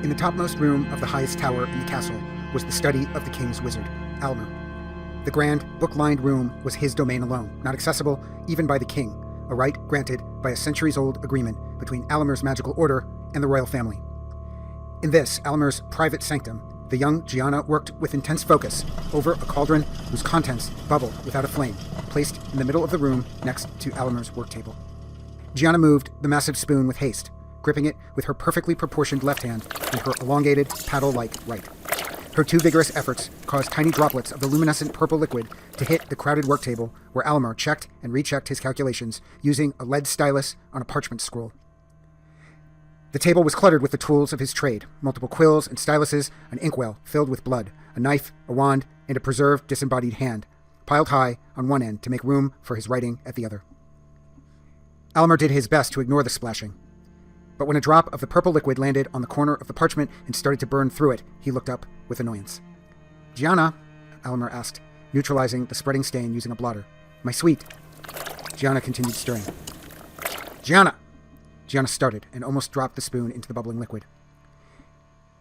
In the topmost room of the highest tower in the castle was the study of the king's wizard, Almer. The grand, book-lined room was his domain alone, not accessible even by the king, a right granted by a centuries-old agreement between Almer's magical order and the royal family. In this, Almer's private sanctum, the young Gianna worked with intense focus over a cauldron whose contents bubbled without a flame, placed in the middle of the room next to Almer's work table. Gianna moved the massive spoon with haste, gripping it with her perfectly proportioned left hand and her elongated, paddle-like right. Her two vigorous efforts caused tiny droplets of the luminescent purple liquid to hit the crowded work table where Almer checked and rechecked his calculations using a lead stylus on a parchment scroll. The table was cluttered with the tools of his trade, multiple quills and styluses, an inkwell filled with blood, a knife, a wand, and a preserved disembodied hand, piled high on one end to make room for his writing at the other. Almer did his best to ignore the splashing, but when a drop of the purple liquid landed on the corner of the parchment and started to burn through it, he looked up with annoyance. "Gianna," Almer asked, neutralizing the spreading stain using a blotter. "My sweet." Gianna continued stirring. "Gianna!" Gianna started and almost dropped the spoon into the bubbling liquid.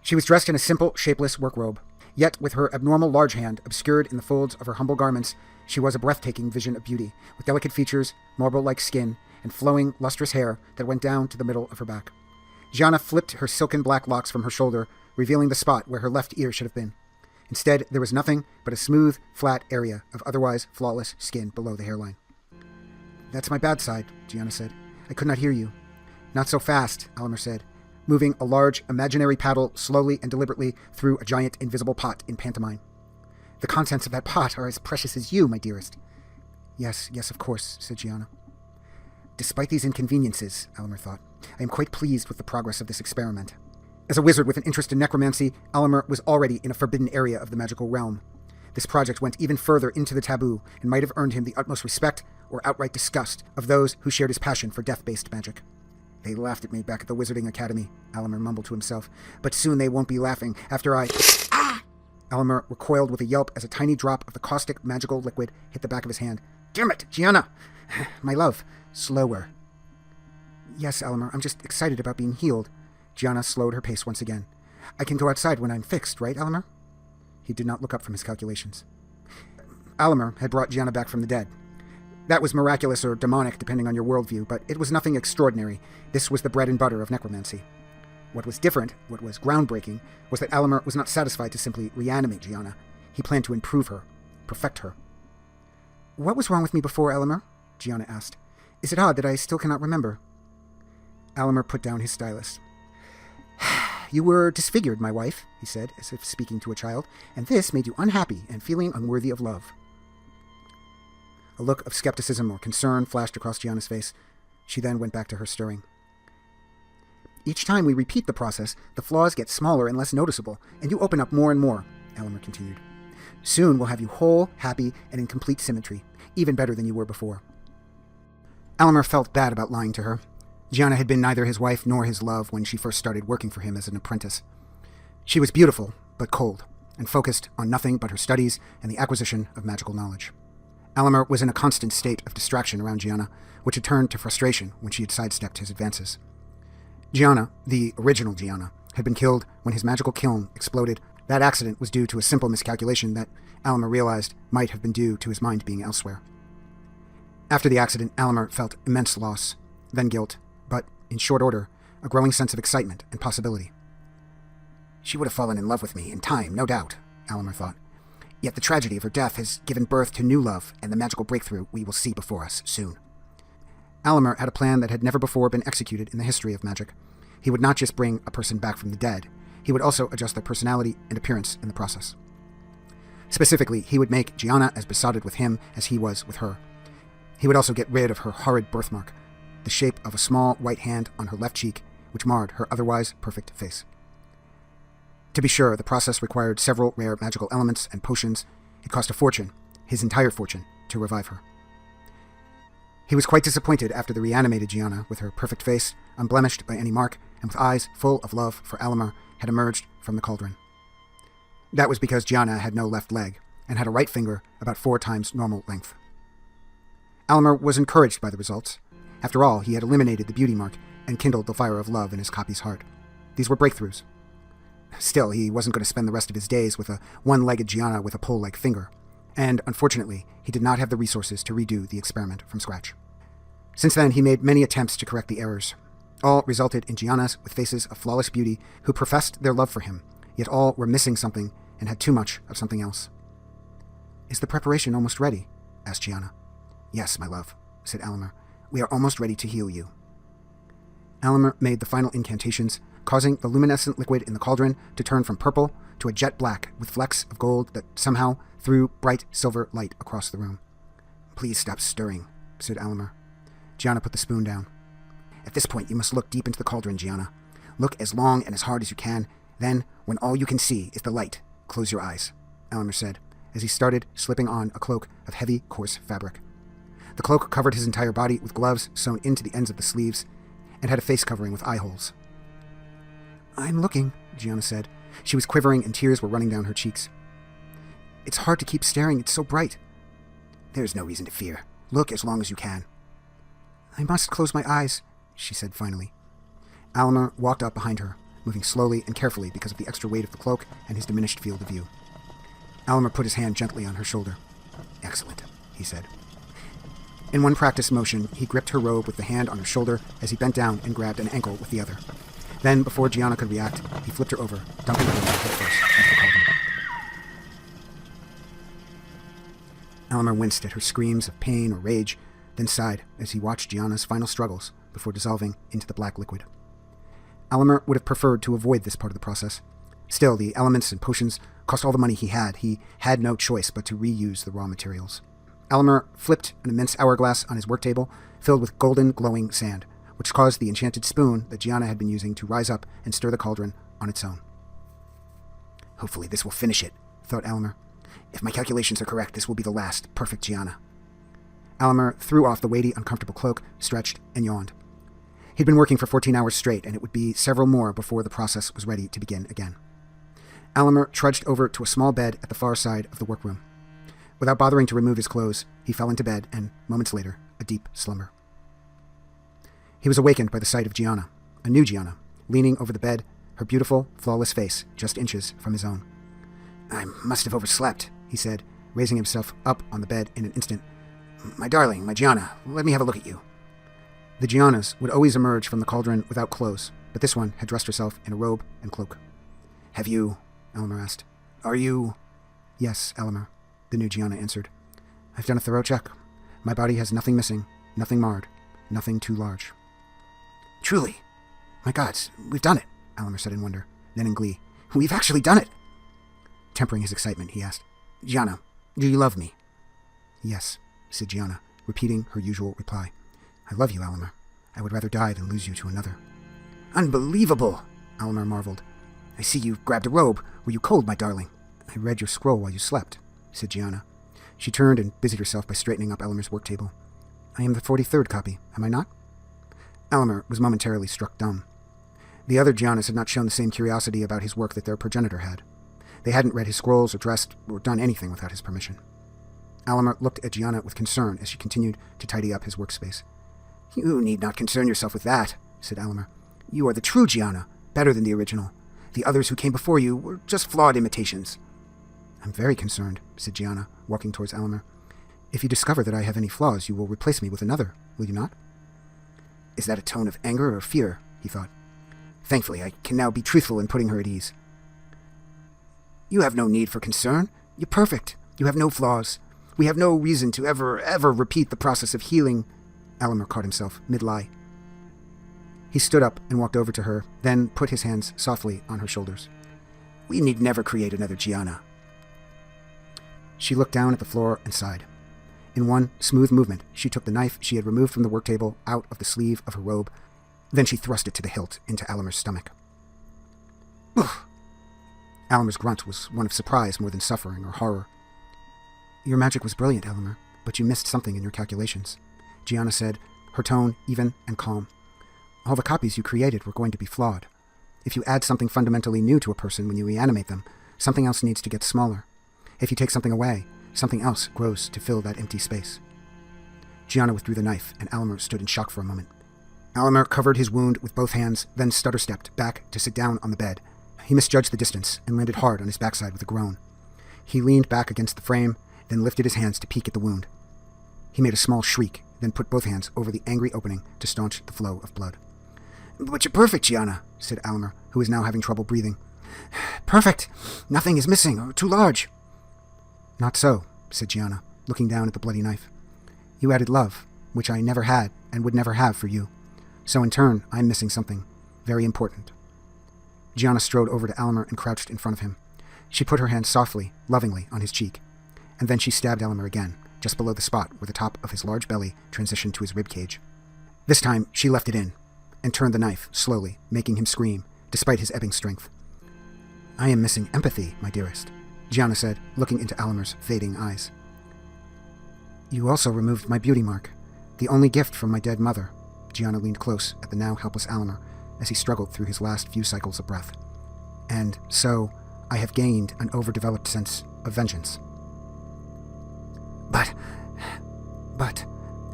She was dressed in a simple, shapeless work robe, yet with her abnormal large hand obscured in the folds of her humble garments, she was a breathtaking vision of beauty, with delicate features, marble-like skin, and flowing, lustrous hair that went down to the middle of her back. Gianna flipped her silken black locks from her shoulder, revealing the spot where her left ear should have been. Instead, there was nothing but a smooth, flat area of otherwise flawless skin below the hairline. "That's my bad side," Gianna said. "I could not hear you." "Not so fast," Almer said, moving a large, imaginary paddle slowly and deliberately through a giant, invisible pot in pantomime. "The contents of that pot are as precious as you, my dearest." Yes, of course," said Gianna. "Despite these inconveniences," Almer thought, "I am quite pleased with the progress of this experiment." As a wizard with an interest in necromancy, Almer was already in a forbidden area of the magical realm. This project went even further into the taboo and might have earned him the utmost respect or outright disgust of those who shared his passion for death-based magic. "They laughed at me back at the Wizarding Academy," Almer mumbled to himself, "but soon they won't be laughing after I—" Ah! Almer recoiled with a yelp as a tiny drop of the caustic magical liquid hit the back of his hand. "Damn it, Gianna! My love, slower." "Yes, Almer, I'm just excited about being healed." Gianna slowed her pace once again. "I can go outside when I'm fixed, right, Almer?" He did not look up from his calculations. Almer had brought Gianna back from the dead. That was miraculous or demonic, depending on your worldview, but it was nothing extraordinary. This was the bread and butter of necromancy. What was different, what was groundbreaking, was that Almer was not satisfied to simply reanimate Gianna. He planned to improve her, perfect her. "What was wrong with me before, Almer?" Gianna asked. "Is it odd that I still cannot remember?" Almer put down his stylus. "You were disfigured, my wife," he said, as if speaking to a child, "and this made you unhappy and feeling unworthy of love." A look of skepticism or concern flashed across Gianna's face. She then went back to her stirring. "Each time we repeat the process, the flaws get smaller and less noticeable, and you open up more and more," Almer continued. "Soon we'll have you whole, happy, and in complete symmetry, even better than you were before." Almer felt bad about lying to her. Gianna had been neither his wife nor his love when she first started working for him as an apprentice. She was beautiful, but cold, and focused on nothing but her studies and the acquisition of magical knowledge. Almer was in a constant state of distraction around Gianna, which had turned to frustration when she had sidestepped his advances. Gianna, the original Gianna, had been killed when his magical kiln exploded. That accident was due to a simple miscalculation that Almer realized might have been due to his mind being elsewhere. After the accident, Almer felt immense loss, then guilt, but, in short order, a growing sense of excitement and possibility. "She would have fallen in love with me in time, no doubt," Almer thought. "Yet the tragedy of her death has given birth to new love and the magical breakthrough we will see before us soon." Almer had a plan that had never before been executed in the history of magic. He would not just bring a person back from the dead, he would also adjust their personality and appearance in the process. Specifically, he would make Gianna as besotted with him as he was with her. He would also get rid of her horrid birthmark, the shape of a small white hand on her left cheek, which marred her otherwise perfect face. To be sure, the process required several rare magical elements and potions. It cost a fortune, his entire fortune, to revive her. He was quite disappointed after the reanimated Gianna, with her perfect face, unblemished by any mark, and with eyes full of love for Almer, had emerged from the cauldron. That was because Gianna had no left leg, and had a right finger about 4 times normal length. Almer was encouraged by the results. After all, he had eliminated the beauty mark and kindled the fire of love in his copy's heart. These were breakthroughs. Still, he wasn't going to spend the rest of his days with a one-legged Gianna with a pole-like finger. And, unfortunately, he did not have the resources to redo the experiment from scratch. Since then, he made many attempts to correct the errors. All resulted in Giannas with faces of flawless beauty who professed their love for him, yet all were missing something and had too much of something else. "Is the preparation almost ready?" asked Gianna. "Yes, my love," said Alimer. "We are almost ready to heal you." Alimer made the final incantations, causing the luminescent liquid in the cauldron to turn from purple to a jet black with flecks of gold that somehow threw bright silver light across the room. "Please stop stirring," said Alimer. Gianna put the spoon down. "At this point, you must look deep into the cauldron, Gianna. Look as long and as hard as you can. Then, when all you can see is the light, close your eyes," Alimer said, as he started slipping on a cloak of heavy, coarse fabric. The cloak covered his entire body with gloves sewn into the ends of the sleeves, and had a face covering with eye holes. "I'm looking," Gianna said. She was quivering and tears were running down her cheeks. "It's hard to keep staring, it's so bright." "There's no reason to fear. Look as long as you can." "I must close my eyes," she said finally. Alimer walked up behind her, moving slowly and carefully because of the extra weight of the cloak and his diminished field of view. Alimer put his hand gently on her shoulder. "Excellent," he said. In one practice motion, he gripped her robe with the hand on her shoulder as he bent down and grabbed an ankle with the other. Then, before Gianna could react, he flipped her over, dumping her headfirst into the cauldron. Alimer winced at her screams of pain or rage, then sighed as he watched Gianna's final struggles before dissolving into the black liquid. Alimer would have preferred to avoid this part of the process. Still, the elements and potions cost all the money he had. He had no choice but to reuse the raw materials. Alimer flipped an immense hourglass on his work table, filled with golden, glowing sand, which caused the enchanted spoon that Gianna had been using to rise up and stir the cauldron on its own. "Hopefully this will finish it," thought Alimer. "If my calculations are correct, this will be the last perfect Gianna." Alimer threw off the weighty, uncomfortable cloak, stretched, and yawned. He'd been working for 14 hours straight, and it would be several more before the process was ready to begin again. Alimer trudged over to a small bed at the far side of the workroom. Without bothering to remove his clothes, he fell into bed and, moments later, a deep slumber. He was awakened by the sight of Gianna, a new Gianna, leaning over the bed, her beautiful, flawless face just inches from his own. "I must have overslept," he said, raising himself up on the bed in an instant. "My darling, my Gianna, let me have a look at you." The Giannas would always emerge from the cauldron without clothes, but this one had dressed herself in a robe and cloak. "Have you?" Alimer asked. "Are you?" "Yes, Alimer," the new Gianna answered. "I've done a thorough check. My body has nothing missing, nothing marred, nothing too large." "Truly? My gods, we've done it," Alimer said in wonder, then in glee. "We've actually done it!" Tempering his excitement, he asked, "Gianna, do you love me?" "Yes," said Gianna, repeating her usual reply. "I love you, Alimer. I would rather die than lose you to another." "Unbelievable!" Alimer marveled. "I see you grabbed a robe. Were you cold, my darling?" "I read your scroll while you slept," said Gianna. She turned and busied herself by straightening up Alimer's work table. "I am the 43rd copy, am I not?" Alimer was momentarily struck dumb. The other Giannas had not shown the same curiosity about his work that their progenitor had. They hadn't read his scrolls or dressed or done anything without his permission. Alimer looked at Gianna with concern as she continued to tidy up his workspace. "You need not concern yourself with that," said Alimer. "You are the true Gianna, better than the original. The others who came before you were just flawed imitations." "I'm very concerned," said Gianna, walking towards Alimer. "If you discover that I have any flaws, you will replace me with another, will you not?" Is that a tone of anger or fear? He thought. Thankfully, I can now be truthful in putting her at ease. "You have no need for concern. You're perfect. You have no flaws. We have no reason to ever repeat the process of healing." Alimer caught himself mid-lie. He stood up and walked over to her, then put his hands softly on her shoulders. "We need never create another Gianna." She looked down at the floor and sighed. In one smooth movement, she took the knife she had removed from the work table out of the sleeve of her robe. Then she thrust it to the hilt into Alimer's stomach. "Ugh!" Alimer's grunt was one of surprise more than suffering or horror. "Your magic was brilliant, Alimer, but you missed something in your calculations," Gianna said, her tone even and calm. "All the copies you created were going to be flawed. If you add something fundamentally new to a person when you reanimate them, something else needs to get smaller. If you take something away, something else grows to fill that empty space." Gianna withdrew the knife, and Alimer stood in shock for a moment. Alimer covered his wound with both hands, then stutter-stepped back to sit down on the bed. He misjudged the distance and landed hard on his backside with a groan. He leaned back against the frame, then lifted his hands to peek at the wound. He made a small shriek, then put both hands over the angry opening to staunch the flow of blood. "But you're perfect, Gianna," said Alimer, who was now having trouble breathing. "Perfect! Nothing is missing or too large." "Not so," said Gianna, looking down at the bloody knife. "You added love, which I never had and would never have for you. So in turn, I'm missing something very important." Gianna strode over to Alimer and crouched in front of him. She put her hand softly, lovingly, on his cheek, and then she stabbed Alimer again, just below the spot where the top of his large belly transitioned to his rib cage. This time, she left it in, and turned the knife, slowly, making him scream, despite his ebbing strength. "I am missing empathy, my dearest," Gianna said, looking into Alimer's fading eyes. "You also removed my beauty mark, the only gift from my dead mother." Gianna leaned close at the now helpless Alimer as he struggled through his last few cycles of breath. "And so, I have gained an overdeveloped sense of vengeance." But,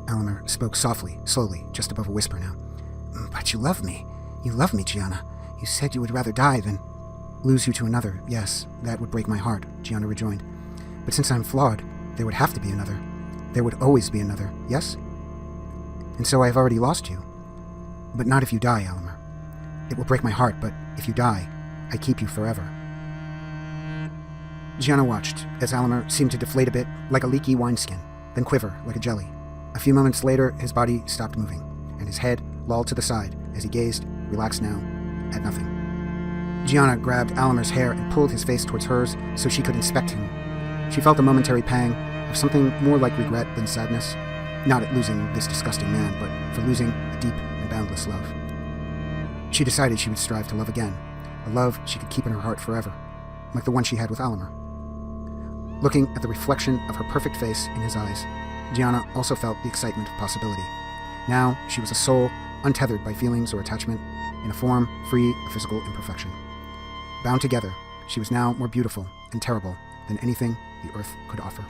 Alimer spoke softly, slowly, just above a whisper now. "But you love me. You love me, Gianna. You said you would rather die than lose you to another. Yes, that would break my heart," Gianna rejoined. "But since I'm flawed, there would have to be another. There would always be another, yes? And so I have already lost you. But not if you die, Alimer. It will break my heart, but if you die, I keep you forever." Gianna watched as Alimer seemed to deflate a bit like a leaky wineskin, then quiver like a jelly. A few moments later, his body stopped moving, and his head lolled to the side as he gazed, relaxed now, at nothing. Gianna grabbed Alimer's hair and pulled his face towards hers so she could inspect him. She felt a momentary pang of something more like regret than sadness, not at losing this disgusting man, but for losing a deep and boundless love. She decided she would strive to love again, a love she could keep in her heart forever, like the one she had with Alimer. Looking at the reflection of her perfect face in his eyes, Gianna also felt the excitement of possibility. Now she was a soul untethered by feelings or attachment, in a form free of physical imperfection. Bound together, she was now more beautiful and terrible than anything the earth could offer.